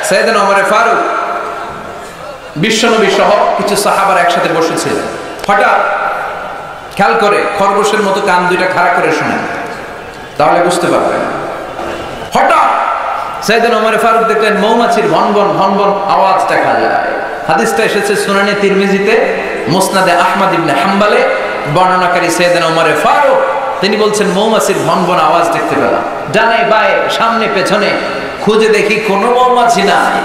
সাইয়েদনা ওমর ফারুক বিশ্বনবী সহ কিছু সাহাবারা একসাথে বসেছিলেন। হঠাৎ খেয়াল করে খরগোশের মতো কান দুইটা খাড়া করে শুনেন, তাহলে বুঝতে পারবেন। হঠাৎ সাইয়েদনা ওমর ফারুক দেখলেন মৌমাছির ভনভন ভনভন আওয়াজ দেখা যায়। হাদিসটা এসেছে সুনানে তিরমিজিতে, মুসনাদে আহমদ ইবনে হাম্বলে। বর্ণনাকারী সাইয়েদনা ওমর ফারুক তিনি বলছেন মৌমাছির ভনভন আওয়াজ দেখতে পেলাম, ডানে বায়ে সামনে পেছনে খুঁজে দেখি কোনো মৌমাছি নাই।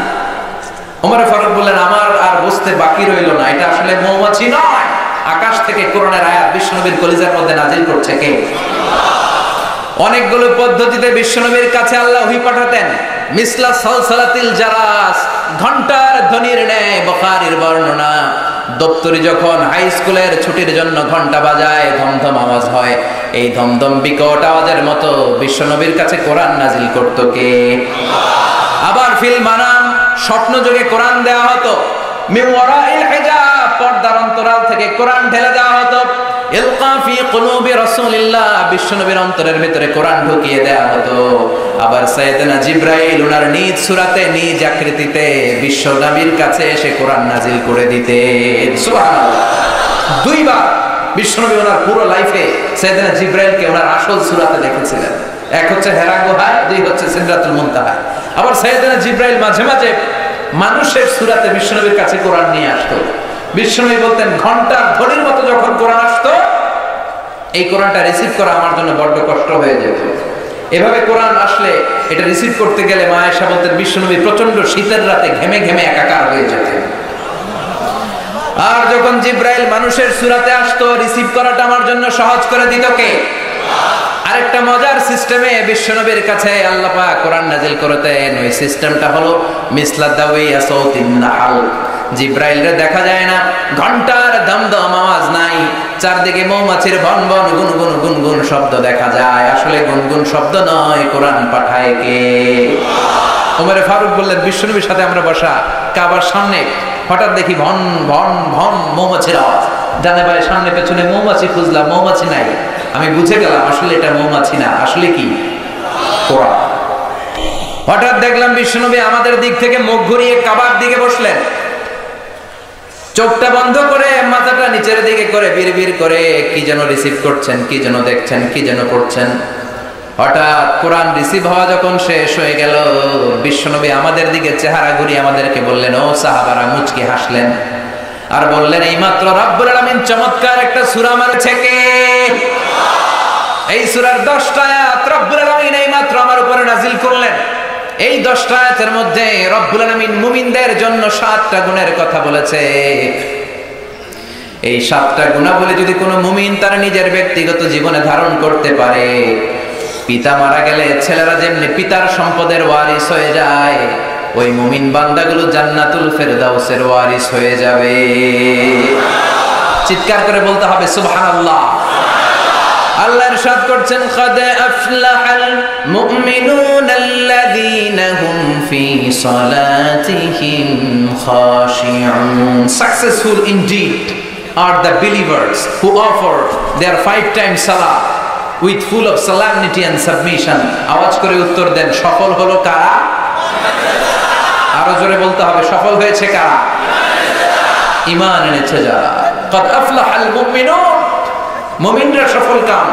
ওমর ফারুক বললেন আমার আর বুঝতে বাকি রইল না, এটা আসলে মৌমাছি নয়, আকাশ থেকে কোরআনের আয়াত বিশ্বনবীর কলিজার মধ্যে নাজিল করছে কে? অনেকগুলো পদ্ধতিতে বিশ্বনবীর কাছে আল্লাহ ওহী পাঠাতেন। মিসলা সালসালাতিল জারাস, ঘন্টার ধ্বনির ন্যায় বুখারীর বর্ণনা। দপ্তরি যখন হাই স্কুলের ছুটির জন্য ঘন্টা বাজায়, ধমধম আওয়াজ হয়, এই ধমধম বিকট আওয়াজের মতো বিশ্বনবীর কাছে কোরআন নাজিল করত কে? আবার ফিল মানাম, স্বপ্ন যোগে কোরআন দেওয়া হতো। মিন ওয়ারাইল হিজাব, পর্দার অন্তরাল থেকে কোরআন ঢেলে দেওয়া হতো। ইলকা ফি কুলুবি রাসূলিল্লাহ, বিশ্বনবীর অন্তরের ভিতরে কোরআন ঢুকিয়ে দেওয়া হতো। আবার সাইয়েদনা জিবরাইল ওনার নিজ সূরাতে নিজ আকৃতিতে বিশ্বনবীর কাছে এসে কোরআন নাজিল করে দিতেন। সুবহানাল্লাহ। দুইবার বিশ্বনবী ওনার পুরো লাইফে সাইয়েদনা জিবরাইলকে ওনার আসল সূরাতে দেখেছিলেন। এক হচ্ছে হেরা গুহায়, দুই হচ্ছে সিদরাতুল মুনতাহা। আবার সাইয়েদনা জিবরাইল মাঝে মাঝে মানুষের সূরাতে বিশ্বনবীর কাছে কোরআন নিয়ে আসতো। বিশ্বনবী বলতেন ঘন্টার ধ্বনির মতো যখন কোরআন আসতো, এই কোরআনটা রিসিভ করা আমার জন্য বড্ড কষ্ট হয়ে যেত। এভাবে কোরআন আসলে এটা রিসিভ করতে গেলে মা আয়েশা বলতেন বিশ্বনবী প্রচন্ড শীতের রাতে ঘেমে ঘেমে একাকার হয়ে যেতেন। আর যখন জিবরাইল মানুষের সূরাতে আসতো, রিসিভ করাটা আমার জন্য সহজ করে দিত কে? আরেকটা মজার সিস্টেমে বিশ্বনবীর কাছে আল্লাহ পাক কোরআন নাজিল করতেন। ওই সিস্টেমটা হলো মিসলা দাওয়িয়া সাউতিন নাহাল। জিবরাইলরে দেখা যায় না, ঘন্টার দমদম আওয়াজ নাই, চারদিকে মৌমাছির ভনভন গুনগুন গুনগুন শব্দ দেখা যায়। আসলে গুনগুন শব্দ নয়, কোরআন পাঠায় কে? ওমর ফারুক বললেন বিশ্বনবীর সাথে আমরা বসা কাবার সামনে, হঠাৎ দেখি ভন ভন ভন মৌমাছির আওয়াজ। ডানে বায়ে সামনে পেছনে মৌমাছি খুঁজলাম, মৌমাছি নাই। আমি বুঝে গেলাম আসলে এটা মৌমাছি না, আসলে কি? কোরআন। হঠাৎ দেখলাম বিশ্বনবী আমাদের দিক থেকে মুখ ঘুরিয়ে কাবার দিকে বসলেন, চোখটা বন্ধ করে মাথাটা নিচের দিকে করে বিড়বিড় করে কি যেন রিসিভ করছেন, কি যেন দেখছেন, কি যেন করছেন। হঠাৎ কোরআন রিসিভ হওয়া যখন শেষ হয়ে গেল, বিশ্বনবী আমাদের দিকে চেহারা ঘুরিয়ে আমাদেরকে বললেন, ও সাহাবারা, মুচকি হাসলেন আর বললেন এইমাত্র রব্বুল আলামিন চমৎকার একটা সূরা মারছে কে? এই সূরার 10টা আয়াত রব্বুল আলামিন এইমাত্র আমার উপরে নাজিল করলেন। এই 10টা আয়াতের মধ্যে রব্বুল আলামিন মুমিনদের জন্য 7টা গুণের কথা বলেছে। এই 7টা গুণাবলী যদি কোনো মুমিন তার নিজের ব্যক্তিগত জীবনে ধারণ করতে পারে, পিতা মারা গেলে ছেলেরা যেমনি পিতার সম্পদের ওয়ারিস হয়ে যায়, ওই মুমিন বান্দাগুলো জান্নাতুল ফেরদাউসের ওয়ারিস হয়ে যাবে। চিৎকার করে বলতে হবে সুবহানাল্লাহ। আল্লাহ ইরশাদ করছেন, قد أفلح المؤمنون الذين هم في صلاتهم خاشعون. Successful indeed are the believers who offer their 5 times salah with full of solemnity and submission. আওয়াজ করে উত্তর দেন, সফল হলো কারা? আরো জোরে বলতে হবে, সফল হয়েছে কারা? ঈমান এনেছে যারা। قد أفلح المؤمنون, মুমিনরা সফল কাম।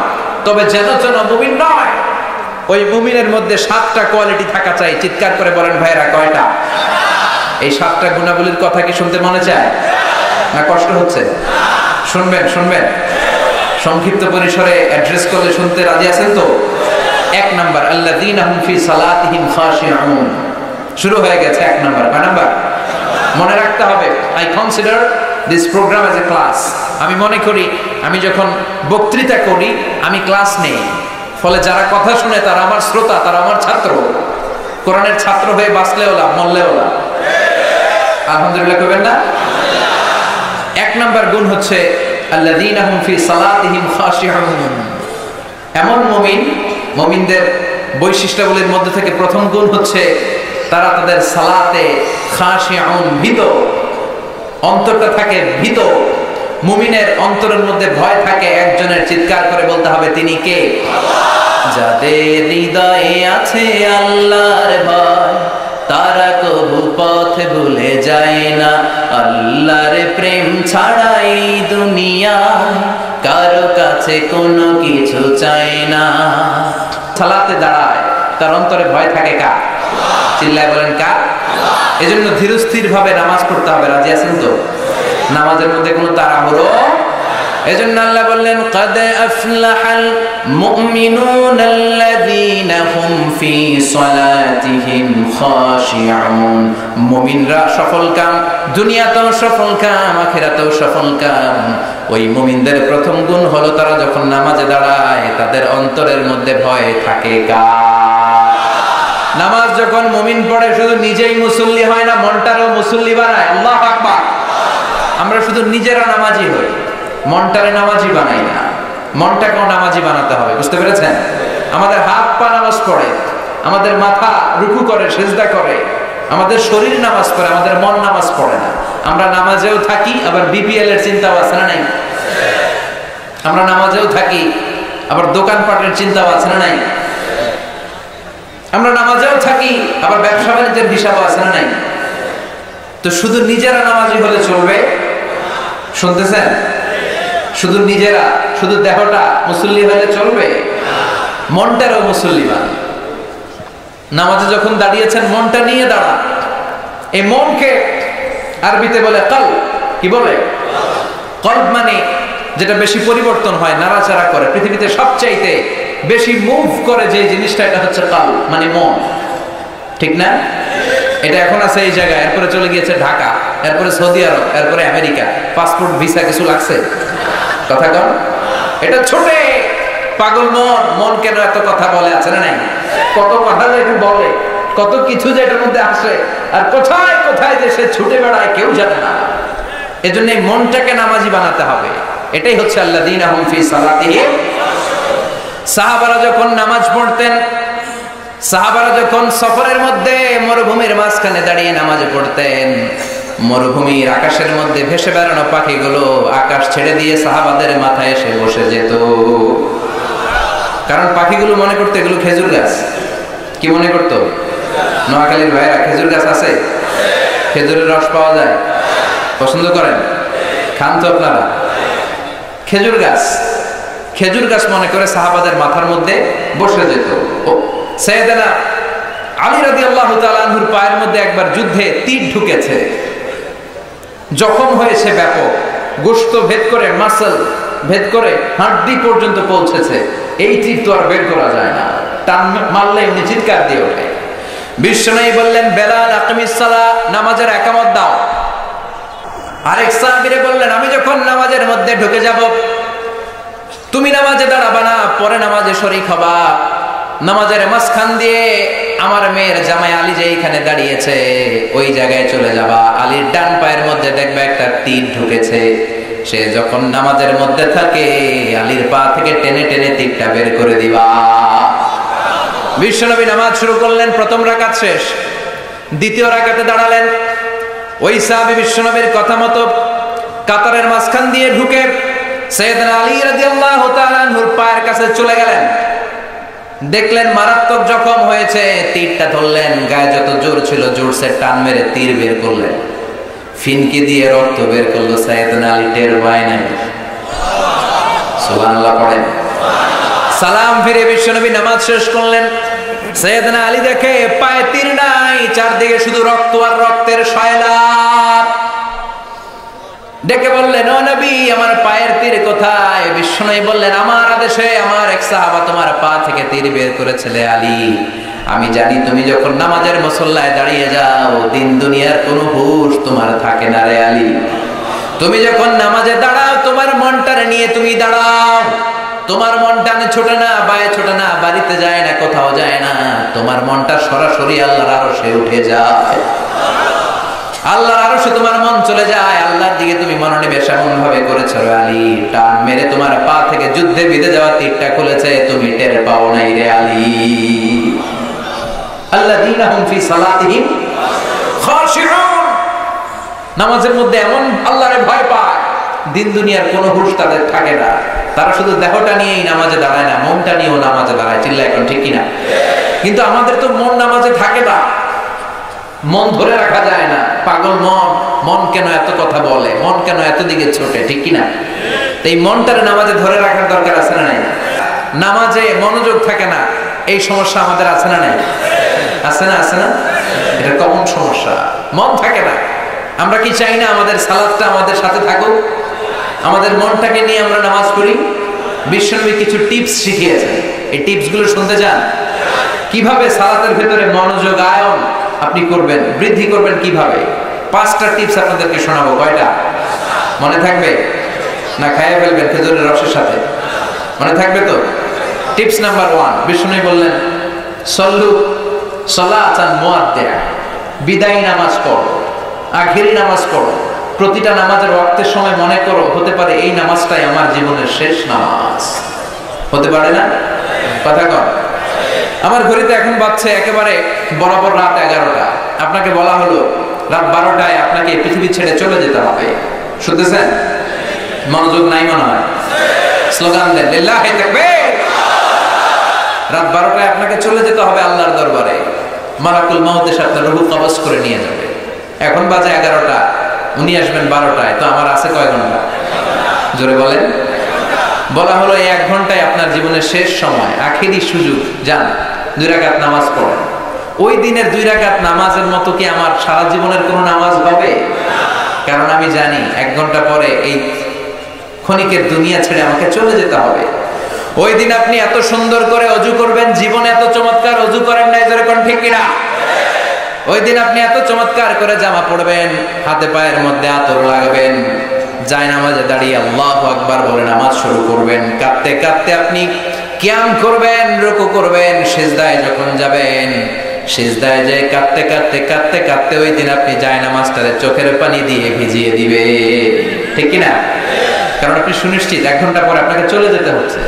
তবে যেন মুমিন নয়, ওই মুমিনের মধ্যে 7টা কোয়ালিটি থাকা চাই। চিৎকার করে বলেন ভাইরা, কয়টা? এই 7টা গুণাবলীর কথা কি শুনতে মনে চায় না কষ্ট হচ্ছে? শুনবেন শুনবেন, সংক্ষিপ্ত পরিসরে অ্যাড্রেস করলে শুনতে রাজি আছেন তো? 1 নাম্বার, আল্লাযীনা হুম ফি সালাতিহিম খাশিউন। শুরু হয়ে গেছে 1 নাম্বার। কয় নাম্বার? মনে রাখতে হবে, I consider this program as a class. আমি মনে করি আমি যখন বক্তৃতা করি আমি ক্লাস নেই, ফলে যারা কথা শুনে তারা আমার শ্রোতা, তারা আমার ছাত্র। কোরআনের ছাত্র হয়ে বাঁচলেও লাভ, মরলেও লাভ। আলহামদুলিল্লাহ কইবেন না? 1 নাম্বার গুণ হচ্ছে আল্লাযীনা হুম ফি সালাতিহিম খাশিউন। এমন মুমিন, মুমিনদের বৈশিষ্ট্যগুলির মধ্যে থেকে প্রথম গুণ হচ্ছে তারা তাদের সালাতে খাশিউন, ভীত। অন্তরটা থাকে ভীত। মুমিনের অন্তরের মধ্যে ভয় থাকে একজনের। চিৎকার করে বলতে হবে, তিনি কে? যাদের হৃদয়ে আছে আল্লাহর ভয়, তারা কবু পথ ভুলে যায় না। আল্লাহর প্রেম ছাড়া এই দুনিয়ায় কারো কাছে কোনো কিছু চায় না। সালাতে দাঁড়ায় তার অন্তরে ভয় থাকে কার? চিল্লায় বলেন কার? এজন্য ধীরস্থির ভাবে নামাজ পড়তে হবে। রাজি আছেন তো? নামাজের মধ্যে কোনো তাড়াহুড়ো। এজন্য আল্লাহ বললেন قد أفلح المؤمنون الذين هم في صلاتهم خاشعون। মুমিনরা সফলকাম, দুনিয়াতেও সফলকাম, আখিরাতেও সফলকাম। ওই মুমিনদের প্রথম গুণ হলো তারা যখন নামাজে দাঁড়ায় তাদের অন্তরের মধ্যে ভয় থাকে কার? নামাজ যখন মুমিন পড়ে শুধু নিজেই মুসল্লি হয় না, মনটারও মুসল্লি বানায়। আল্লাহু আকবার। আমরা শুধু নিজেরা নামাজি হই, মনটারে নামাজি বানাই না। মনটাকেও নামাজি বানাতে হবে। বুঝতে পেরেছেন? আমাদের হাত পা নামাজ পড়ে, আমাদের মাথা রুকু করে, সিজদা করে, আমাদের শরীর নামাজ পড়ে, আমাদের মন নামাজ পড়ে না। আমরা নামাজেও থাকি, আবার বিপিএল এর চিন্তাও আছে না নাই? আমরা নামাজেও থাকি, আবার দোকানপাটের চিন্তাও আছে না নাই? আমরা নামাজেও থাকি, আবার ব্যবসা বাণিজ্যের হিসাবও আছে না নাই? তো শুধু নিজেরা নামাজি হলে চলবে? শুনতেছেন? শুধু নিজেরা, শুধু দেহটা মুসল্লি হলে চলবে? মনটারও মুসল্লি বানান। নামাজে যখন দাঁড়িয়েছেন মনটা নিয়ে দাঁড়ান। এই মনকে আরবিতে বলে কলব। কি বলে? কলব মানে যেটা বেশি পরিবর্তন হয়, নাড়াচাড়া করে, পৃথিবীতে সবচাইতে বেশি মুভ করে যে জিনিসটা, এটা হচ্ছে কলব মানে মন। ঠিক না? এটা এখন আছে এই জায়গায়, এরপরে চলে গিয়েছে ঢাকা, এরপরে সৌদি আরব, এরপরে আমেরিকা। পাসপোর্ট ভিসা কিছু লাগছে? কথা কন। এটা ছোটে পাগল মন। মন কেন এত কথা বলে আছে না নাই? কত কথা যে বলে, কত কিছু যে এটার মধ্যে আসে, আর কোথায় কোথায় যে সে ছুটে বেড়ায় কেউ জানে না। এজন্য এই মনটাকে নামাজি বানাতে হবে। এটাই হচ্ছে আল্লাযীনা হুম ফি সালাতিহিম। সাহাবারা যখন নামাজ পড়তেন, সাহাবারা যখন সফরের মধ্যে মরুভূমির মাঝখানে দাঁড়িয়ে নামাজ পড়তেন, মরুভূমির আকাশের মধ্যে ভেসে বেড়ানো পাখিগুলো আকাশ ছেড়ে দিয়ে সাহাবাদের মাথায় এসে বসে যেত। কারণ পাখিগুলো মনে করতো এগুলো খেজুর গাছ। কি মনে করতো? নোয়াখালীর ভাইরা, খেজুর গাছ আছে, খেজুরের রস পাওয়া যায়, পছন্দ করেন, খান তো আপনারা। খেজুর গাছ, খেজুর গাছ মনে করে সাহাবাদের মাথার মধ্যে বসে যেত। ও সাইয়েদনা আলী রাদিয়াল্লাহু তাআলা আনহুর পায়ের মধ্যে একবার যুদ্ধে তীর ঢুকেছে, জখম হয়েছে ব্যাপক, গোশত ভেদ করে, মাসল ভেদ করে হাড়ি পর্যন্ত পৌঁছেছে। এই তীর তো আর বের করা যায় না, টান মারলে উনি চিৎকার দিয়ে ওঠে। বিশ্বনবী বললেন, বেলাল আকিমিস সালাহ, নামাজের ইকামত দাও। আরেক সাহাবীরে বললেন, আমি যখন নামাজের মধ্যে ঢুকে যাব, তুমি নামাজে দাঁড়াবা না, পরে নামাজে শরীক হবা। নামাজের মাঝখান দিয়ে আমার মেয়ের জামাই আলী যে এইখানে দাঁড়িয়েছে ওই জায়গায় চলে যাবা। আলীর ডান পায়ের মধ্যে দেখবে একটা তীর ঢুকেছে। সে যখন নামাজের মধ্যে থাকে আলীর পা থেকে টেনে টেনে তীরটা বের করে দিবা। বিশ্বনবী নামাজ শুরু করলেন, প্রথম রাকাত শেষ, দ্বিতীয় রাকাতে দাঁড়ালেন। ওই সাহাবী বিশ্বনবীর কথা মতো কাতারের মাঝখান দিয়ে ঢুকে সাইয়েদনা আলী রাদিয়াল্লাহু তাআলা আনহুর পায়ের কাছে চলে গেলেন। দেখলেন মারাত্মক জখম হয়েছে, তীরটা ধরলেন, গায়ে যত জোর ছিল জোরসে টান মেরে তীর বের করলেন। ফিনকি দিয়ে রক্ত বের করলো, সাইয়েদনা আলী টের পায় নাই। সুবহানাল্লাহ পড়েন। সালাম ফিরে বিশ্বনবী নামাজ শেষ করলেন। সাইয়েদনা আলী দেখে পায়ে তীর নাই, চারদিকে শুধু রক্ত আর রক্তের সয়লাব। ডেকে বললেন, ও নবী, আমার পায়ের তীর কোথায়? বিশ্বনবী বললেন, আমার আদেশে আমার এক সাহাবা তোমার পা থেকে তীর বের করেছিলে আলী। আমি জানি তুমি যখন নামাজের মুসল্লায় দাঁড়িয়ে যাও দিন দুনিয়ার কোনো হুঁশ তোমার থাকে না রে আলী। তুমি যখন নামাজে দাঁড়াও তোমার মনটারে নিয়ে তুমি দাঁড়াও। তোমার মনটা ছোটে না, বায়ে ছোটে না, বাড়িতে যায় না, কোথাও যায় না। তোমার মনটা সরাসরি আল্লাহর আরশে উঠে যায়। আল্লাহর আরশে তোমার মন চলে যায়। আল্লাহর দিকে তুমি মনোনিবেশ এমন ভাবে করেছো রে আলী, টান মেরে তোমার পা থেকে যুদ্ধে বিঁধে যাওয়া তীরটা খুলেছে, তুমি টের পাও নাই রে আলী। আল্লাযীনা হুম ফি সালাতিহিম খাশিউন। নামাজের মধ্যে এমন আল্লাহরে ভয় পায়, দিন দুনিয়ার কোনো হুঁশ তাদের থাকে না। তারা শুধু দেহটা নিয়েই নামাজে দাঁড়ায় না, মনটা নিয়েও নামাজে দাঁড়ায়। চিল্লা এখন ঠিক কিনা? কিন্তু আমাদের তো মন নামাজে থাকে না। মন ধরে রাখা যায় না, পাগল মন, মন কেন এত কথা বলে, মন কেন এত দিকে ছোটে, ঠিক কিনা? এই মনটারে নামাজে ধরে রাখার দরকার আছে না নাই? নামাজে মনোযোগ থাকে না, এই সমস্যা আমাদের আছে না নাই? আছে না? আছে না? এটা কমন সমস্যা, মন থাকে না। আমরা কি চাই না আমাদের সালাতটা আমাদের সাথে থাকুক? আমাদের মনটাকে নিয়ে আমরা নামাজ পড়ি। বিশ্বনবী কিছু টিপস শিখিয়েছেন, এই টিপসগুলো শুনতে চান? কিভাবে সালাতের ভেতরে মনোযোগ আয়ন আপনি করবেন, বৃদ্ধি করবেন কিভাবে? 5টা টিপস আপনাদেরকে শোনাবো। কয়টা মনে থাকবে? না খাইয়ে ফেলবেন খেজুরের রসের সাথে? মনে থাকবে তো? টিপস নাম্বার 1, বিশ্বনবী বললেন সল্লু সালাতান মুআদ্দিয়া, বিদায়ী নামাজ পড়ো, আখেরি নামাজ পড়ো। প্রতিটা নামাজের ওয়াক্তের সময় মনে করো, হতে পারে এই নামাজটাই আমার জীবনের শেষ নামাজ। হতে পারে না? কথা কর। আমার ঘড়িতে এখন বাজছে একেবারে বরাবর রাত 11টা। আপনাকে বলা হলো রাত 12টায় আপনাকে পৃথিবী ছেড়ে চলে যেতে হবে। শুনতেছেন? মনোযোগ নাই মনে হয়? স্লোগান দেন, লিল্লাহি তাকবীর। রাত 12টায় আপনাকে চলে যেতে হবে আল্লাহর দরবারে। মালাকুল মাউত এসে আপনার রূহ কবজ করে নিয়ে যাবে। এখন বাজে 11টা, উনি আসবেন 12টায়, তো আমার আছে কয় ঘন্টা? জোরে বলেন। বলা হলো এই 1 ঘন্টায় আপনার জীবনের শেষ সময়, আখেরি সুযোগ। যান 2 রাকাত নামাজ পড়েন। ওই দিনের 2 রাকাত নামাজের মতো কি আমার সারা জীবনের কোনো নামাজ হবে? কারণ আমি জানি 1 ঘন্টা পরে এই ক্ষণিকের দুনিয়া ছেড়ে আমাকে চলে যেতে হবে। ওই দিন আপনি এত সুন্দর করে অজু করবেন, জীবনে এত চমৎকার অজু করেন নাই, জোরে কোন ঠিক কিনা? ওই দিন আপনি এত চমৎকার করে জামা পরবেন, হাতে পায়ের মধ্যে আতর লাগাবেন, যায় নামাজে দাঁড়িয়ে আল্লাহু আকবার বলে নামাজ শুরু করবেন। কাঁদতে কাঁদতে আপনি কিয়াম করবেন, রুকু করবেন, সিজদায় যখন যাবেন, সিজদায় যে কাঁদতে কাঁদতে কাঁদতে কাঁদতে ওই দিন আপনি যায় নামাজটারে চোখের পানি দিয়ে ভিজিয়ে দিবে, ঠিক কিনা? কারণ আপনি সুনিশ্চিত 1 ঘন্টা পরে আপনাকে চলে যেতে হচ্ছে।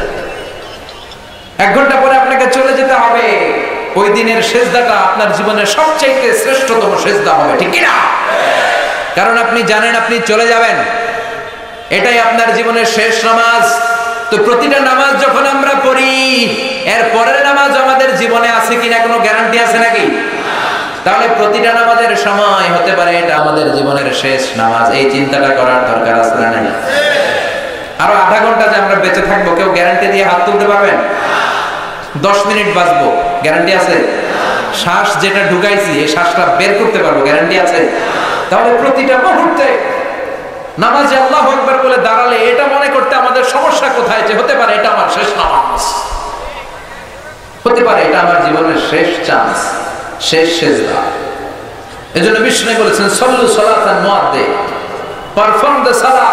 1 ঘন্টা পরে আপনাকে চলে যেতে হবে। ওই দিনের সিজদাটা আপনার জীবনের সবচাইতে শ্রেষ্ঠতম সিজদা হবে, ঠিক কিনা? কারণ আপনি জানেন আপনি চলে যাবেন, এটাই আপনার জীবনের শেষ নামাজ। তো প্রতিটা নামাজ যখন আমরা পড়ি, এর পরের নামাজ আমাদের জীবনে আছে কিনা কোনো গ্যারান্টি আছে নাকি? তাহলে প্রতিটা নামাজের সময় হতে পারে এটা আমাদের জীবনের শেষ নামাজ। এই চিন্তাটা করার দরকার আছে না নাই? আরো আধা ঘন্টা যে আমরা বেঁচে থাকবো, কেউ গ্যারান্টি দিয়ে হাত তুলতে পারবেন? 10 মিনিট বাঁচবো, গ্যারান্টি আছে? শ্বাস যেটা ঢুকাইছি এই শ্বাসটা বের করতে পারবো, গ্যারান্টি আছে? তাহলে প্রতিটা মুহূর্তে নামাজে আল্লাহু আকবার বলে দাঁড়ালে এটা মনে করতে আমাদের সমস্যা কোথায়? যে হতে পারে এটা আমার শেষ নামাজ, হতে পারে এটা আমার জীবনের শেষ চান্স, শেষ সিজদা। এজন্য বিষ্ণু বলেছেন সল্লু সালাতান মুআদ্দি, পারফর্ম দ্য সালাহ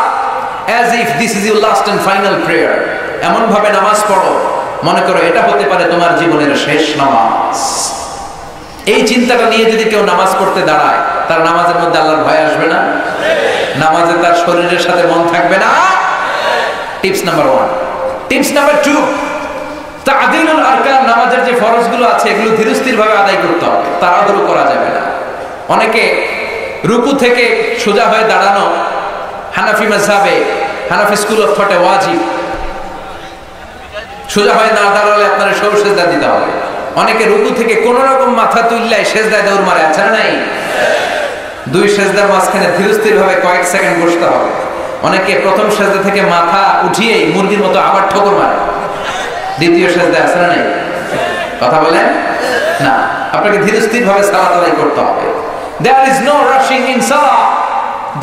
as if this is your last and final prayer। এমন ভাবে নামাজ পড়ো মনে করো এটা হতে পারে তোমার জীবনের শেষ নামাজ। এই চিন্তাটা নিয়ে যদি কেউ নামাজ পড়তে দাঁড়ায়, তার নামাজের মধ্যে আল্লাহর ভয় আসবে না? নামাজে তার শরীরের সাথে মন থাকবে না? Tips number 1। টিপস নাম্বার 2, তা'দীলুল আরকান, নামাজের যে ফরজগুলো আছে এগুলো ধীরস্থির ভাবে আদায় করতে হবে, তাড়াহুড়ো করা যাবে না। অনেকে রুকু থেকে সোজা হয়ে দাঁড়ানো হানাফি মাযহাবে, হানাফি স্কুল অফ থটে ওয়াজিব। সোজা হয়ে না দাঁড়ালে আপনার সব সিজদা দিতে হবে। অনেকে রুকু থেকে কোন রকম মাথা তুললে সিজদায় দৌড় মারে, আছে না নাই? 2 সিজদার মাঝখানে ধীরস্থির ভাবে কয়েক সেকেন্ড বসতে হবে। অনেকে প্রথম সিজদা থেকে মাথা উঠিয়ে মুরগির মতো আবার ঠোকর মারে দ্বিতীয় সিজদায়, আছে না নাই? কথা বলেন না। আপনাকে ধীরস্থির ভাবে সালাত আদায় করতে হবে। There is no rushing in salah,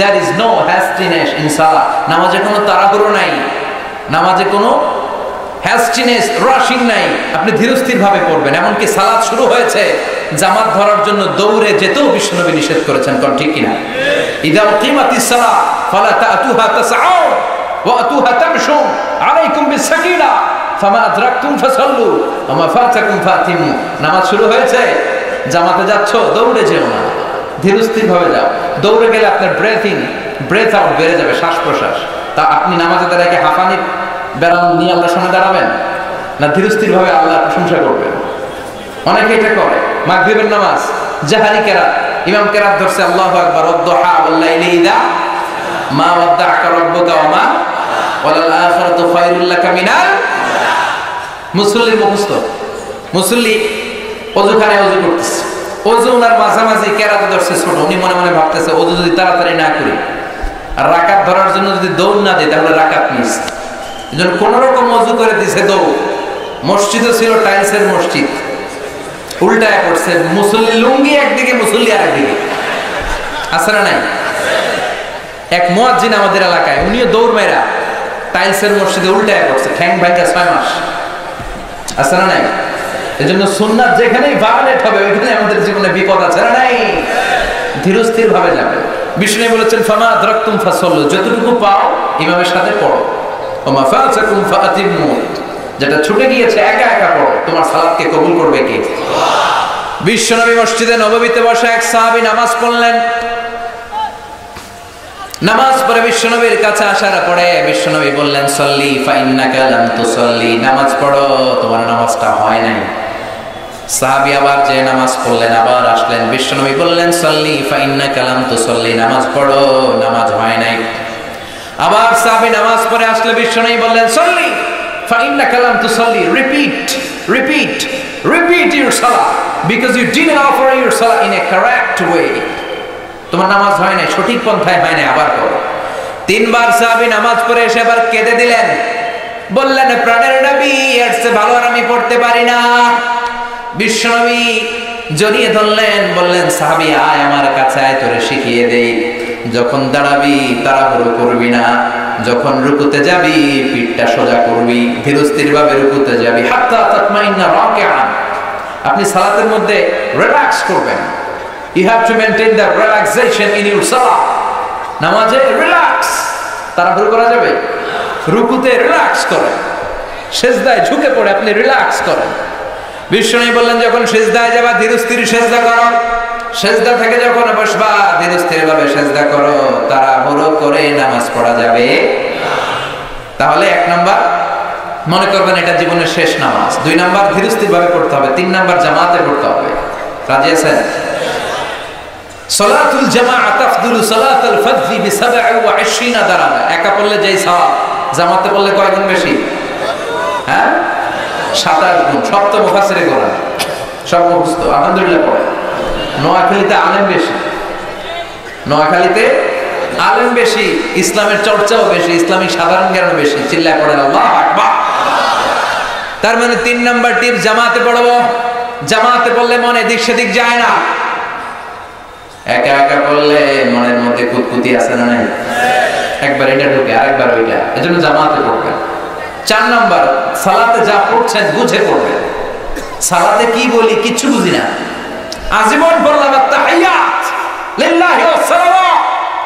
there is no hastiness in salah। নামাজে কোনো তাড়াহুড়ো নাই, নামাজে কোনো হ্যাস্টিনেস, রাশিং নাই। আপনি ধীরস্থির ভাবে পড়বেন। এমনকি সালাত শুরু হয়েছে, জামাত ধরার জন্য দৌড়ে যেতেও বিশ্বনবী নিষেধ করেছেন, কোন ঠিক কিনা? ইযা উকিমাতিস সালাহ ফালা তা'তুহা তাসআউন ওয়া আতুহা তামশুন আলাইকুম বিস-সাকিনা ফামা আদরাকতুম ফাসাল্লু ওয়া মা ফাতাকুম ফাতিমু। নামাজ শুরু হয়েছে, জামাতে যাচ্ছ, দৌড়ে যেও না, ধীরস্থির ভাবে যাও। দৌড়ে গেলে আপনার ব্রেথ আউট বেড়ে যাবে, শ্বাস প্রশ্বাস। তা আপনি নামাজে দাঁড়িয়ে হাঁপানির বেরাম নিয়ে আল্লাহর সামনে দাঁড়াবেন না, ধীরস্থির ভাবে আল্লাহর প্রশংসা করবেন? অনেকে এটা করে। মাগরিবের নামাজ জাহারি কেরাত, ইমাম কেরাত ধরছে আল্লাহু আকবার, ওয়াদ-দুহা ওয়াল-লাইলি ইযা মা ওয়াদ্দাআকা রাব্বুকা ওয়া মা ওয়ালাল আখিরাতু খায়রুল লাকা মিনাল। মুসল্লি মুখস্থ, মুসল্লি ওযুখানায় ওযু করতেছে, ওযু ওনার মাঝামাঝি কেরাতে ধরছে ছোট, উনি মনে মনে ভাবতেছে ওযু যদি তাড়াতাড়ি না করি আর রাকাত ধরার জন্য যদি দৌড় না দিই তাহলে রাকাত মিস। এজন্য কোন রকম ওযু করে দিছে দৌড়। মসজিদও ছিল টাইলসের মসজিদ, উল্টায় পড়ছে, মুসল্লি লুঙ্গি একদিকে মুসল্লি আরেকদিকে, আছে না নাই? এক মুয়াজ্জিন আমাদের এলাকায়, উনিও দৌড় মেরা টাইলসের মসজিদে উল্টায় পড়ছে, ঠ্যাং ভাঙা 6 মাস, আছে না নাই? এজন্য সুন্নাত যেখানেই ভায়োলেট হবে ওইখানে আমাদের জীবনে বিপদ আছে না নাই? ধীর স্থির ভাবে যাবে। বিষ্ণু বলেছেন ফামা আদরাকতুম ফাসাল্লু, যতটুকু পাও ইমামের সাথে পড়ো, ওমা ফাতাকুম ফাতিমু, যেটা ছুটে গিয়েছে একা একা পড়ো, তোমার সালাতকে কবুল করবে কে? বিশ্বনবী মসজিদে নববীতে বসে এক সাহাবী নামাজ পড়লেন। নামাজ পড়ে বিশ্বনবীর কাছে আসার পরে বিশ্বনবী বললেন সল্লি ফাইন্নাকা লাম তুসাল্লি, নামাজ পড়ো, তোমার নামাজটা হয় নাই। সাহাবী আবার যে নামাজ পড়লেন, আবার আসলেন, বিশ্বনবী বললেন সল্লি ফাইন্নাকা লাম তুসাল্লি, নামাজ পড়ো, নামাজ হয় নাই। আবার সাহাবী নামাজ পড়ে আসলে বিশ্বনবী বললেন সল্লি ফাইন্নাকা লাম তুসাল্লি, repeat your salah because you didn't offer your salah in a correct way, তোমার নামাজ হয় নাই, সঠিক পন্থায় হয় নাই, আবার করো। 3 বার সাহাবী নামাজ পড়ে এসে আবার কেঁদে দিলেন, বললেন প্রাণের নবী এর চেয়ে ভালো আর আমি পড়তে পারি না। বিশ্বনবী জড়িয়ে ধরলেন, বললেন সাহাবী আয় আমার কাছে আয়, তোরে শিখিয়ে দেই, যখন দাঁড়াবি তাড়াহুড়ো করবি না, যখন রুকুতে যাবি পিঠটা সোজা করবি, ধীরস্থির ভাবে রুকুতে যাবি, হাত্তা তাতমাইন্না রাকিআন, আপনি সালাতের মধ্যে রিল্যাক্স করবেন। You have to maintain the relaxation in your salah. নামাজে রিল্যাক্স, তাড়াহুড়ো করা যাবে? রুকুতে রিল্যাক্স করেন, সিজদায় ঝুঁকে পড়ে আপনি রিল্যাক্স করেন। বিষ্ণু বললেন যখন সিজদায় যাবা ধীরস্থির সিজদা করো, সিজদা থেকে যখন বসবা ধীরস্থির ভাবে সিজদা করো, তাড়াহুড়ো করে নামাজ পড়া যাবে তাহলে 1 নাম্বার মনে করবেন এটা জীবনের শেষ নামাজ, 2 নাম্বার ধীরস্থির ভাবে পড়তে হবে, 3 নাম্বার জামাতে পড়তে হবে। রাজি আছেন? সালাতুল জামাআ তাফদুলু সালাতাল ফাজরি বি27 দারাজা, একা পড়লে যেই সওয়াব, জামাতে পড়লে কয় গুণ বেশি? হ্যাঁ 27 গুণ। সপ্তম মুফাসসিরে কোরআন সব মুখস্থ, আলহামদুলিল্লাহ পড়ে। নোয়াখালীতে আলেম বেশি, নোয়াখালীতে আলেম বেশি, ইসলামের চর্চাও বেশি, ইসলামিক সাধারণ জ্ঞান বেশি, চিল্লায় পড়েন আল্লাহু আকবার। তার মানে 3 নাম্বার টিপ জামাতে পড়বো, জামাতে পড়লে মনে দিক সেদিক যায় না, একা একা পড়লে মনের মধ্যে কুতকুতি আছে না নাই? একবার এটা ঢুকে আরেকবার ওইটা, এজন্য জামাতে পড়বেন। 4 নাম্বার সালাতে যা পড়ছেন বুঝে পড়বেন। সালাতে কি বলি কিচ্ছু বুঝি না, আজীবন বললাম আত-তাহিয়াত লিল্লাহি ওয়াস সালাওয়াত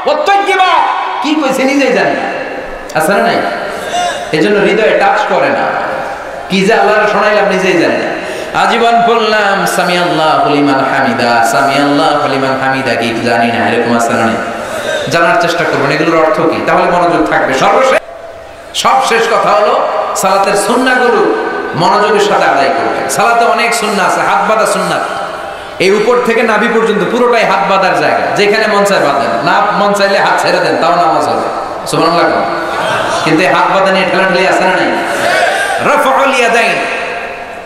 ওয়াত তাইয়্যিবা, কি কইছে নিজেই জানি না, আছে না নাই? এজন্য হৃদয়ে টাচ করে না, কি যে আল্লাহর শোনাইলাম নিজেই জানি না। আজীবন বললাম সামি আল্লাহু লিমান হামিদা, সামি আল্লাহু লিমান হামিদা কি জানি না, এরকম আছে না? জানার চেষ্টা করবেন এগুলোর অর্থ কি, তাহলে মনোযোগ থাকবে। সবশেষ কথা হলো সালাতের সুন্নাহগুলো মনোযোগের সাথে আদায় করবেন। সালাতে অনেক সুন্নাহ আছে, হাত বাঁধা সুন্নাত, এই উপর থেকে নাভি পর্যন্ত পুরোটাই হাত বাঁধার জায়গা, যেখানে মন চায় বাঁধেন, না মন চাইলে হাত ছেড়ে দেন, তাও নামাজ হবে, সুবহানাল্লাহ। কিন্তু এই হাত বাঁধা নিয়ে ঠেলাঠেলি আছে না নাই? রাফউল ইয়াদাইন,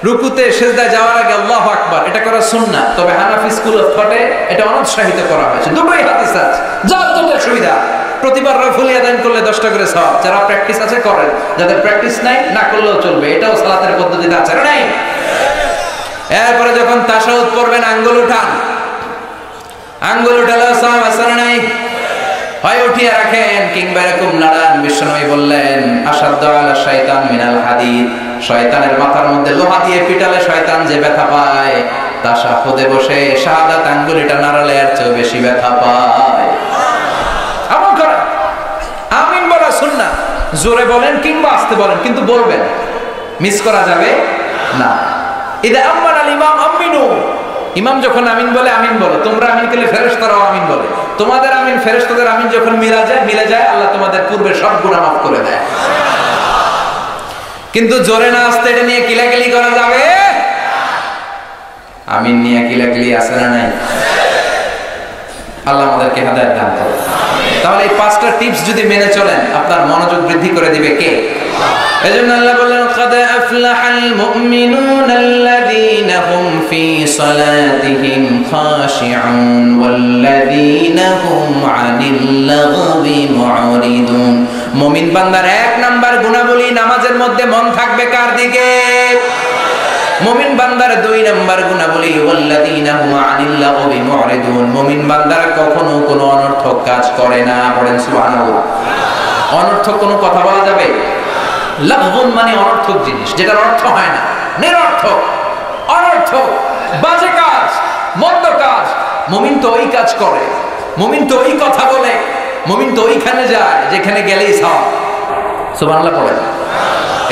রুকুতে সিজদায় যাওয়ার আগে আল্লাহু আকবার, এটা করা সুন্নাহ, তবে হানাফি স্কুল অফ থটে এটা অনুৎসাহিত করা হয়েছে। দুটোই হাদিস আছে, যার যেটা সুবিধা। প্রতিবার রাফউল ইয়াদাইন করলে 10টা করে সওয়াব, যারা প্র্যাকটিস আছে করেন, যাদের প্র্যাকটিস নাই না করলেও চলবে, এটাও সালাতের পদ্ধতিতে আছে না নাই? এরপরে যখন তাশাহুদ পড়বেন আঙ্গুল উঠান, আঙ্গুল উঠালেও সওয়াব আছে না নাই? হয় উঠিয়ে রাখেন কিংবা এরকম নাড়ান। বিশ্বনবী বললেন আশাদ্দু আলা শাইতান মিনাল হাদিদ, শয়তানের মাথার মধ্যে লোহা দিয়ে পিটালে শয়তান যে ব্যথা পায়, তাশাহুদে বসে শাহাদাত আঙ্গুলটা নাড়ালে এর চেয়ে বেশি ব্যথা পায়। আমল করেন, আমিন বলা সুন্নাহ, জোরে বলেন কিংবা আস্তে বলেন, কিন্তু বলবেন, মিস করা যাবে না। ইদা আম্মানা আল ইমাম আমিনু, ইমাম যখন আমিন বলে আমিন বলো, তোমরা আমিন করলে ফেরেশতারাও আমিন বলে, তোমাদের আমিন ফেরেশতাদের আমিন যখন মিলে যায় আল্লাহ তোমাদের পূর্বের সব গুনাহ মাফ করে দেয়। কিন্তু জোরে না আস্তে এটা নিয়ে কিলাকিলি করা যাবে? আমিন নিয়ে কিলাকিলি আছে না নাই? আল্লাহ আমাদেরকে হেদায়েত দান করুন। তাহলে এই 5টা টিপস যদি মেনে চলেন আপনার মনোযোগ বৃদ্ধি করে দিবে কে? এজন্য আল্লাহ বলেন قد أفلح المؤمنون الذين هم في صلاتهم خاشعون والذين هم عن اللغو معرضون মুমিন বান্দার এক নাম্বার গুণাবলী নামাজের মধ্যে মন থাকবে কার দিকে? মুমিন বান্দার দুই নাম্বার গুণাবলী ওয়াল্লাযীনা হুম আনিল লাগবি মুরিদুন, মুমিন বান্দারা কখনো কোনো অনর্থক কাজ করে না। পড়েন সুবহানাল্লাহ। অনর্থক কোনো কথা বলা যাবে? লাগবুন মানে অনর্থক জিনিস, যেটার অর্থ হয় না, নিরর্থক, অনর্থক, বাজে কাজ, মন্দ কাজ। মুমিন তো ওই কাজ করে, মুমিন তো ওই কথা বলে, মুমিন তো ওইখানে যায় যেখানে গেলেই সওয়াব। সুবহানাল্লাহ পড়েন।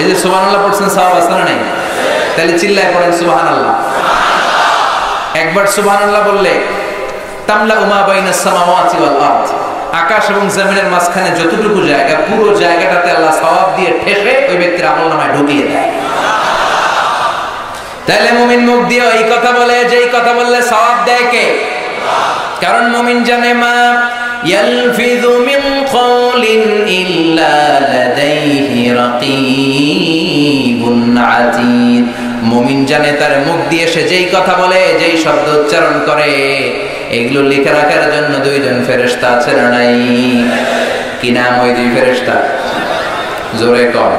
এই যে সুবহানাল্লাহ পড়ছেন, সওয়াব আছে না নাই? তাহলে চিল্লায় পড়েন সুবহানাল্লাহ। একবার সুবহানাল্লাহ বললে তামলা উমা বাইনাস সামাওয়াতি ওয়াল আরদ, আকাশ এবং জমিনের মাঝখানে যতটুকু জায়গা, পুরো জায়গাটাতে আল্লাহ সওয়াব দিয়ে ঠেসে ওই ব্যক্তির আমলনামায় ঢুকিয়ে দেয়। তাহলে মুমিন মুখ দিয়ে এই কথা বলে, যেই কথা বললে সওয়াব দেয় কে? কারণ মুমিন জানে মা ইয়ালফিযু মিন কওলিন ইল্লা লাদাইহি রাকীবুন আতীদ। মুমিন জানে তার মুখ দিয়ে সে যেই কথা বলে, যেই শব্দ উচ্চারণ করে, এগুলো লিখে রাখার জন্য দুইজন ফেরেশতা আছে না নাই? কি নাম ওই দুই ফেরেশতা? জোরে কর,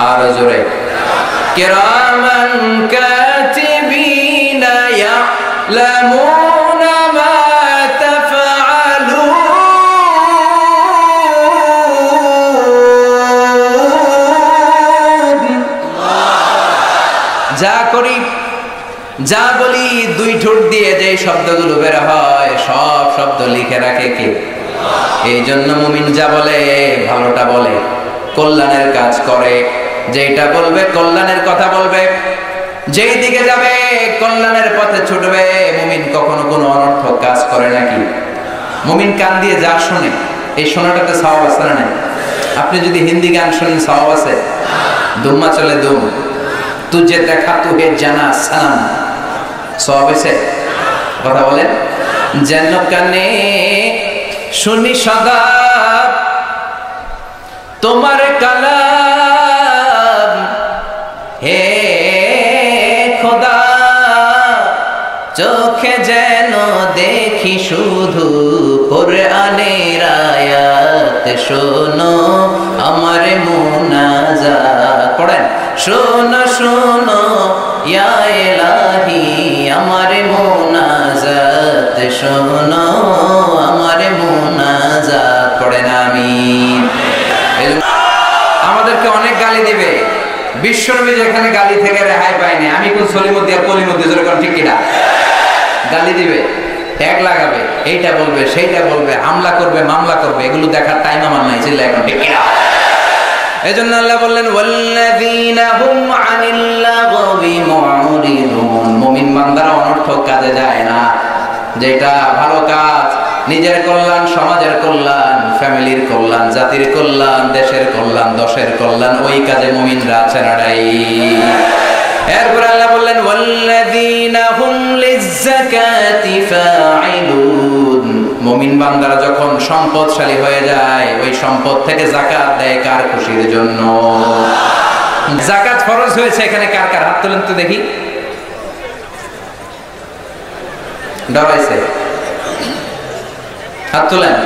আর জোরে। কিরামান কাতিবিনা ইয়ালামুনা মা তাফআলুন। যা করি, যা বলি, দুই ঠোঁট দিয়ে যে শব্দগুলো বের হয় সব শব্দ লিখে রাখে কে? এই জন্য মুমিন যা বলে ভালোটা বলে, কল্যাণের কাজ করে, যেটা বলবে কল্যাণের কথা বলবে, যেই দিকে যাবে কল্যাণের পথে ছুটবে। মুমিন কখনো কোনো অনর্থক কাজ করে নাকি? মুমিন কান দিয়ে যা শোনে, এই শোনাটাতে সওয়াব আছে না নাই? আপনি যদি হিন্দি গান শুনেন সওয়াব আছে? দুম্মা চলে দুম, তুঝে দেখা তুহে জানা সালাম, সওয়াব আছে? কথা বলেন। যেন কানে শুনি সদা তোমার কালাম, হে খোদা চোখে যেন দেখি শুধু কোরআনের আয়াত, শোনো আমার মুনাজাত। পড়েন, শোনো শোনো ইয়া ইলাহি আমার মুনাজাত, শোনো আমার মুনাজাত। পড়েন আমিন। আমাদেরকে অনেক গালি দিবে, বিশ্বনবী যেখানে গালি থেকে রেহাই পায়নি। আমি কোন সলিমুদ্দি আর কলিমুদ্দি, জোরে কোন ঠিক কিনা? গালি দিবে, ট্যাগ লাগাবে, এইটা বলবে, সেইটা বলবে, হামলা করবে, মামলা করবে, এগুলো দেখার টাইম আমার নাই। চিল্লা এখন ঠিক কিনা? এজন্য আল্লাহ বললেন ওয়াল্লাযীনা হুম আনিল লাগবি মুরিদুন, মুমিন বান্দারা অনর্থক কাজে যায় না। যেটা ভালো কাজ, নিজের কল্যাণ, সমাজের কল্যাণ, ফ্যামিলির কল্যাণ, জাতির কল্যাণ, দেশের কল্যাণ, দশের কল্যাণ, ওই কাজে মুমিনরা আছে না নাই? এরপর আল্লাহ বললেন ওয়াল্লাযীনা হুম লিয-যাকাতি ফাঈলুন, মুমিন বান্দারা যখন সম্পদশালী হয়ে যায় ওই সম্পদ থেকে যাকাত দেয় কার খুশির জন্য? যাকাত ফরজ হয়েছে এখানে কার কার? হাত তোলেন তো দেখি। ডরাইছে? হাত তোলেন,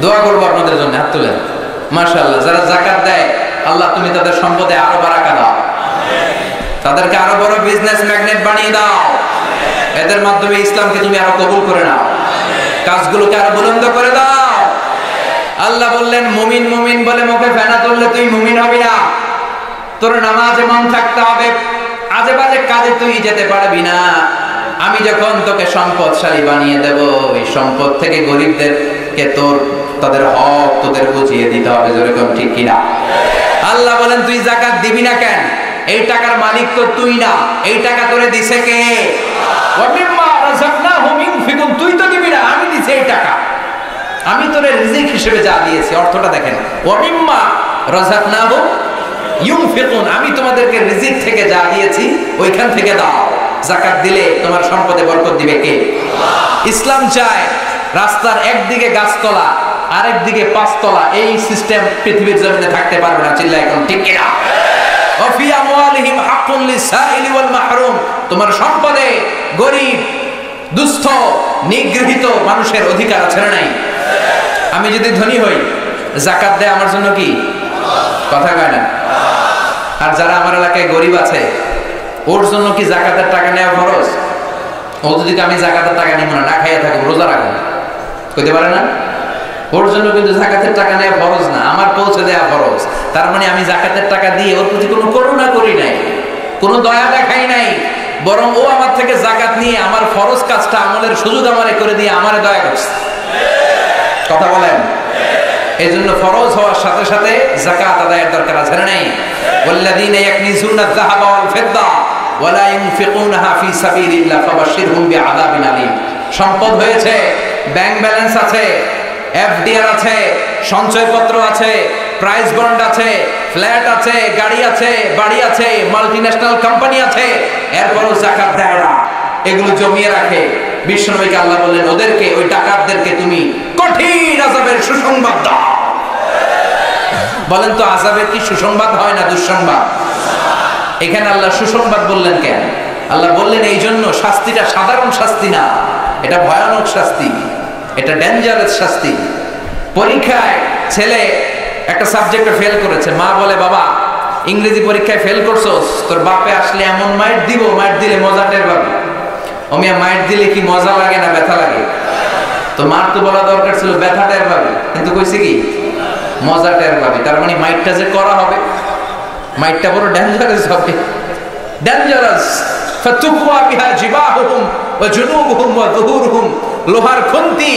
দোয়া করবো আপনাদের জন্য। হাত তোলেন। মাশাআল্লাহ। যারা যাকাত দেয় আল্লাহ তুমি তাদের সম্পদে আরো বারাকা দাও, তাদেরকে আরো বড় বিজনেস ম্যাগনেট বানিয়ে দাও, এদের মাধ্যমে ইসলামকে তুমি আরো কবুল করে নাও, কাজগুলোকে আরো বুলন্দ করে দাও। আল্লাহ বললেন মুমিন মুমিন বলে মুখে ফেনা তুললে তুই মুমিন হবি না। তোর নামাজে মন থাকতে হবে, আজে বাজে কাজে তুই যেতে পারবি না। আমি যখন তোকে সম্পদশালী বানিয়ে দেব, এই সম্পদ থেকে গরিবদেরকে তাদের হক তোদের বুঝিয়ে দিতে হবে। যেরকম ঠিক কিনা? আল্লাহ বলেন তুই যাকাত দিবি না কেন? এই টাকার মালিক তো তুই না, এই টাকা তোরে দিছে কে? ওয়া মিম্মা রাযাকনাহুম ইউনফিকুন, তুই তো দিবি না, আমি দিছি এই টাকা, আমি তোরে রিজিক হিসেবে যা দিয়েছি। অর্থটা দেখেন, ওয়া মিম্মা রাযাকনাহুম ইউনফিকুন, আমি তোমাদেরকে রিজিক থেকে যা দিয়েছি ওইখান থেকে দাও। যাকাত দিলে তোমার সম্পদে বরকত দিবে কে? ইসলাম চায় রাস্তার একদিকে গাছতলা আরেকদিকে 5 তলা, এই সিস্টেম পৃথিবীর জমিনে থাকতে পারবে না। চিল্লায় এখন ঠিক কিনা? ওয়াফি আমওয়ালিহিম হাক্কুন লিসাইলি ওয়াল মাহরুম, তোমার সম্পদে গরীব, দুস্থ, নিগৃহীত মানুষের অধিকার আছে না নাই? আমি যদি ধনী হই, যাকাত দেয় আমার জন্য কি কথা কয় না? আর যারা আমার এলাকায় গরীব আছে, ওর জন্য কি যাকাতের টাকা নেওয়া ফরজ? ও যদি আমি যাকাতের টাকা নিব না খাইয়া থাকবো, রোজা রাখবো, কইতে পারে না? ওর জন্য কিন্তু যাকাতের টাকা নেওয়া ফরজ না, আমার পৌঁছে দেওয়া ফরজ। তার মানে আমি যাকাতের টাকা দিয়ে ওর প্রতি কোনো করুণা করি নাই, কোনো দয়া দেখাই নাই, বরং ও আমার থেকে যাকাত নিয়ে আমার ফরজ কাজটা আমলের সুযোগ আমারে করে দিয়ে আমারে দয়া করছে। কথা বলেন? এই জন্য ফরজ হওয়ার সাথে সাথে যাকাত আদায়ের দরকার আছে না নাই? ওয়াল্লাযীনা ইয়াকনিজুনা আয-যাহাবা ওয়াল ফিদ্দা ওয়া লা ইউনফিকুনাহা ফী সাবিলিল্লাহ ফাবাশশিরহুম বিআযাবিন আলীম। সম্পদ হয়েছে, ব্যাংক ব্যালেন্স আছে, এফডিআর আছে, সঞ্চয়পত্র আছে, প্রাইস বন্ড আছে, ফ্ল্যাট আছে, গাড়ি আছে, বাড়ি আছে, মাল্টিন্যাশনাল কোম্পানি আছে, এরপরও যাকাত দেয় না, এগুলো জমিয়ে রাখে। বিশ্বনবীকে আল্লাহ বললেন, ওদেরকে, ওই ডাকাতদেরকে তুমি কঠিন আযাবের সুসংবাদ দাও। বলেন তো, আযাবের কি সুসংবাদ হয় না দুঃসংবাদ? এখানে আল্লাহ সুসংবাদ বললেন কেন? আল্লাহ বললেন এই জন্য, শাস্তিটা সাধারণ শাস্তি না, এটা ভয়ানক শাস্তি, এটা ডেঞ্জারাস শাস্তি। পরীক্ষায় ছেলে একটা সাবজেক্টে ফেল করেছে, মা বলে, বাবা ইংরেজি পরীক্ষায় ফেল করছস, তোর বাপে আসলে এমন মাইট দিব, মাইট দিলে মজা টের পাবি। অমিয়া মাইট দিলে কি মজা লাগে না ব্যথা লাগে? তো মার তো বলা দরকার ছিল ব্যথা টের পাবি, কিন্তু কইছে কি মজা টের পাবি। তার মানে মাইটটা যে করা হবে, মাইটটা বড় ডেঞ্জারাস হবে, ডেঞ্জারাস। ফাতুকওয়া বিহা জিবাহুম ওয়া জুনুবুহুম ওয়া যুহুরুহুম, লোহার খুন্তি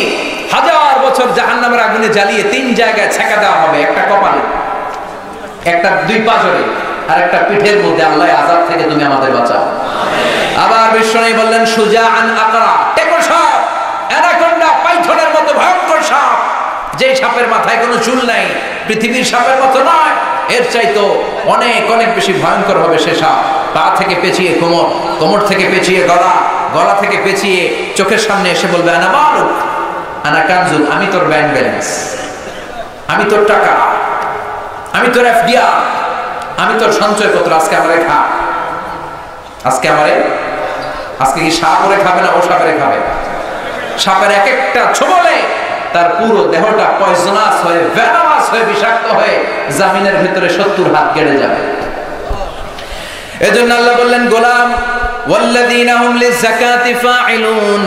1000 বছর জাহান্নামের আগুনে জ্বালিয়ে 3 জায়গায় ছেঁকা দেওয়া হবে, একটা কপালে, একটা 2 পাজরে, আর একটা পিঠের মধ্যে। আল্লাহ আযাব থেকে তুমি আমাদের বাঁচাও। আবার বিশ্বনবী বললেন, সুজাআন আকরা, টেকো সাপ, অ্যানাকোন্ডা, পাইথনের মতো ভয়ঙ্কর সাপ, যে সাপের মাথায় কোনো চুল নাই, পৃথিবীর সাপের মতো নয়, এর চাইতো অনেক অনেক বেশি ভয়ঙ্কর হবে সে সাপ। পা থেকে পেঁচিয়ে কোমর, কোমর থেকে পেঁচিয়ে গলা, গলা থেকে পেঁচিয়ে চোখের সামনে এসে বলবে, আনা মালুক আনা কানজুল, আমি তোর ব্যাংক ব্যালেন্স, আমি তোর টাকা, আমি তোর এফডিআর, আমি তোর সঞ্চয়পত্র, আজকে আমারে খা, আজকে আমারে, আজকে কি সাপ করে খাবে না ও সাপেরে খাবে? সাপের এক একটা ছোবলে তার পুরো দেহটা পয়জনাস হয়ে, ভেনামাস হয়ে, বিষাক্ত হয়ে জামিনের ভিতরে 70 হাত কেটে যাবে। এজন্য আল্লাহ বললেন, গোলাম ওয়াল্লাযীনা হুম লিযাকাতি ফাইলুন,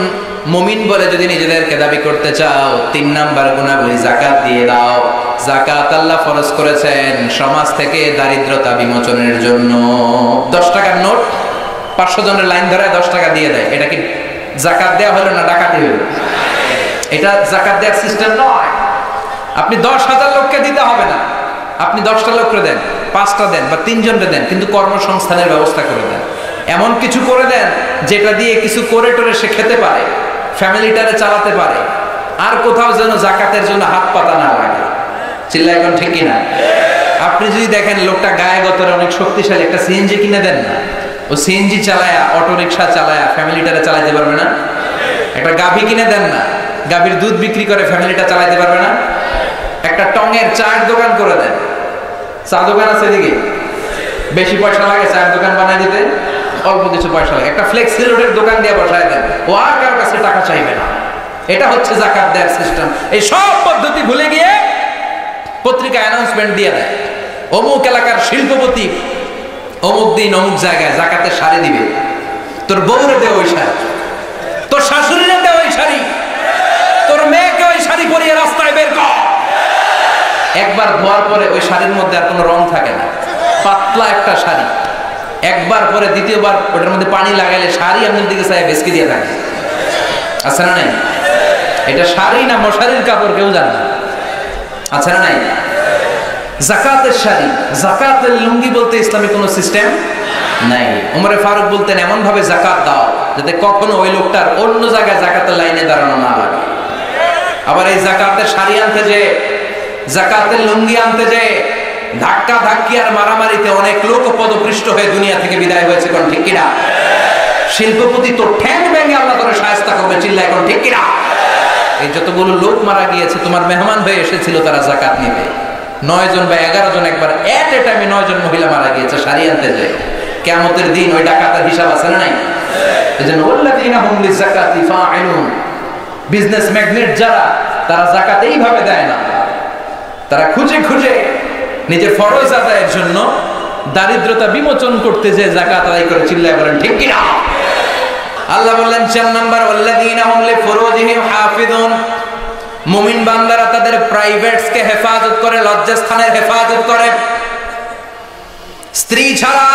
মুমিন বলে যদি নিজেদেরকে দাবি করতে চাও, 3 নাম্বার গুণাবলী যাকাত দিয়ে দাও। যাকাত আল্লাহ ফরজ করেছেন সমাজ থেকে দারিদ্রতা বিমোচনের জন্য। 10 টাকার নোট 500 জনের লাইন ধরে 10 টাকা দিয়ে দেয়, এটা কি যাকাত দেওয়া হলো না ডাকাতি হলো? এটা যাকাত দেওয়ার সিস্টেম নয়। আপনি 10,000 লোককে দিতে হবে না, আপনি 10টা লোককে দেন, 5টা দেন বা 3 জনকে দেন, কিন্তু কর্মসংস্থানের ব্যবস্থা করে দেন। এমন কিছু করে দেন যেটা দিয়ে কিছু করে টোরে সে খেতে পারে, ফ্যামিলিটারে চালাতে পারে, আর কোথাও যেন যাকাতের জন্য হাত পাতা না লাগে। চিল্লা এখন ঠিক কিনা? আপনি যদি দেখেন লোকটা গায়ে গতরে অনেক শক্তিশালী, একটা সিএনজি কিনে দেন না, ও সিএনজি চালায়া, অটো রিক্সা চালায়া ফ্যামিলিটারে চালাইতে পারবে না। একটা গাভী কিনে দেন না, গাভীর দুধ বিক্রি করে ফ্যামিলিটা চালাইতে পারবে না। একটা টঙের চায়ের দোকান করে দেন, চা দোকান আছে এদিকে, বেশি পয়সা লাগে চায়ের দোকান বানাই দিতে, অল্প কিছু পয়সা লাগে, একটা ফ্লেক্সি লোডের দোকান দিয়ে বসায় দেন, ও আর কারোর কাছে টাকা চাইবে না। এটা হচ্ছে যাকাত দেওয়ার সিস্টেম। এই সব পদ্ধতি ভুলে গিয়ে পত্রিকা অ্যানাউন্সমেন্ট দিয়ে দেয়, অমুক এলাকার শিল্পপতি অমুক দিন অমুক জায়গায় যাকাতের শাড়ি দিবে, তোর বউরে দে ওই শাড়ি, তোর শাশুড়িরে দে ওই শাড়ি, তোর মেয়েকে ওই শাড়ি পরিয়ে রাস্তায় বের কর। একবার ধোয়ার পরে ওই শাড়ির মধ্যে আর কোনো রং থাকে না, পাতলা একটা শাড়ি, একবার পরে দ্বিতীয়বার ওটার মধ্যে পানি লাগাইলে শাড়ি আপনার দিকে চাই বেসকে দিয়ে থাকে, আছে না নাই? এটা শাড়ি না মশারির কাপড় কেউ জানে না, আছে না নাই? যাকাতের শাড়ি, যাকাতের লুঙ্গি বলতে ইসলামে কোনো সিস্টেম নাই। ওমরে ফারুক বলতেন, এমন ভাবে যাকাত দাও যাতে কখনো ওই লোকটার অন্য জায়গায় যাকাতের লাইনে দাঁড়ানো না লাগে। আবার এই যাকাতের শাড়ি আনতে যে, যাকাতের লুঙ্গি আনতে যে ধাক্কা ধাক্কি আর মারামারিতে অনেক লোক পদপৃষ্ট হয়ে দুনিয়া থেকে বিদায় হয়েছে, কোন ঠিক কিনা? শিল্পপতি তো ঠ্যাং ভেঙে আল্লাহ করে শায়েস্তা করবে, চিল্লা এখন ঠিক কিনা? এই যতগুলো লোক মারা গিয়েছে তোমার মেহমান হয়ে এসেছিল তারা যাকাত নেবে। 9 জন বা 11 জন একবার এট এ টাইমে 9 জন মহিলা মারা গিয়েছে, সারি আনতে যায়। কিয়ামতের দিন ওই ডাকাতের হিসাব আছে না নাই? এজন্য ওয়াল্লাযিনা হুম লিযাকাতি ফাঈলুন, বিজনেস ম্যাগনেট যারা, তারা যাকাত এইভাবে দেয় না, তারা খুঁজে খুঁজে নিজের ফরজ আদায়ের জন্য দারিদ্রতা বিমোচন করতে যে যাকাত আদায় করে। চিল্লায় বলেন ঠিক কি না? আল্লাহ বললেন 4 নাম্বার, ওয়াল্লাযিনা হুম লিফুরুজিহিম হাফিজুন, মুমিন বান্দারা তাদের প্রাইভেটস কে হেফাজত করে, লজ্জাস্থানের হেফাজত করে। স্ত্রী ছাড়া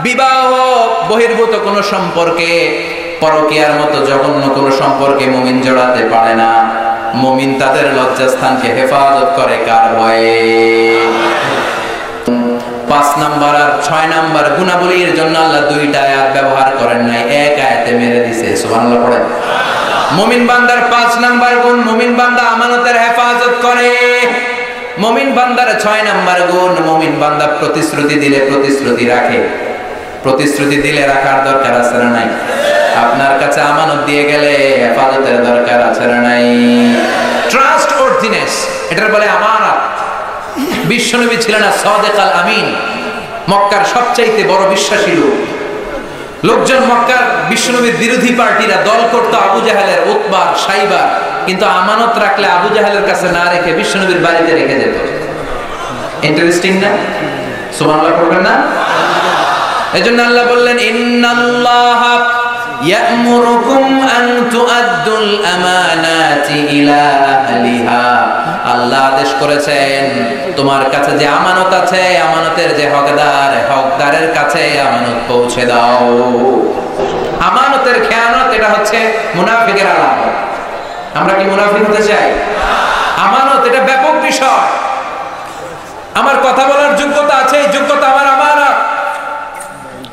বিবাহ বহির্ভূত কোন সম্পর্কে, পরকীয়ার মতো জঘন্য কোন সম্পর্কে মুমিন জড়াতে পারে না। মুমিন তাদের লজ্জাস্থানকে হেফাজত করে কার ভয়ে? 5 নাম্বার আর 6 নাম্বার গুণাবলীর জন্য আল্লাহ 2টা আয়াত ব্যবহার করেন নাই, এক আয়াতে মেরে দিয়েছে। সুবহানাল্লাহ পড়েন। মুমিন বান্দার 5 নাম্বার গুণ, মুমিন বান্দা আমানতের হেফাজত করে। মুমিন বান্দার 6 নাম্বার গুণ, মুমিন বান্দা প্রতিশ্রুতি দিলে প্রতিশ্রুতি রাখে। প্রতিশ্রুতি দিলে রাখার দরকার আছে না নাই? আপনার কাছে আমানত দিয়ে গেলে হেফাজতের দরকার আছে না নাই? ট্রাস্ট ওয়ার্থিনেস, এটার বলে আমানত। বিশ্বনবী ছিলেন সাদিক আল আমিন, মক্কার সবচাইতে বড় বিশ্বাসী লোক। লোকজন মক্কার বিশ্বনবীর বিরোধী পার্টিরা দল করতো আবু জাহেলের, উতবার, সাইবার, কিন্তু আমানত রাখলে আবু জাহেলের কাছে না রেখে বিশ্বনবীর বাড়িতে রেখে যেত। ইন্টারেস্টিং না? সুবহানাল্লাহ পড়বেন না? এজন্য আল্লাহ বললেন ইন্নাল্লাহা ইয়া'মুরুকুম আন তুআদ্দুল আমানাতি ইলা আহলিহা, আল্লাহ আদেশ করেছেন তোমার কাছে যে আমানত আছে, আমানতের যে হকদার, হকদারের কাছে আমানত পৌঁছে দাও। আমানতের খেয়ানত, এটা হচ্ছে মুনাফিকের আলামত। আমরা কি মুনাফিক হতে চাই? আমানত এটা ব্যাপক বিষয়। আমার কথা বলার যোগ্যতা আছে, এই যোগ্যতা আমার আমানত।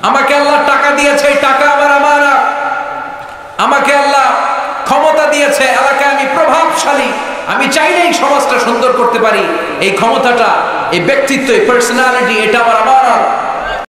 আমাকে আল্লাহ টাকা দিয়েছে, এই টাকা আমার আমানত। আমাকে আল্লাহ ক্ষমতা দিয়েছে, এলাকায় আমি প্রভাবশালী, আমি চাইলেই সমাজটা সুন্দর করতে পারি। এই ক্ষমতাটা, এই ব্যক্তিত্ব, এই পার্সোনালিটি, এটা আমার আমানত।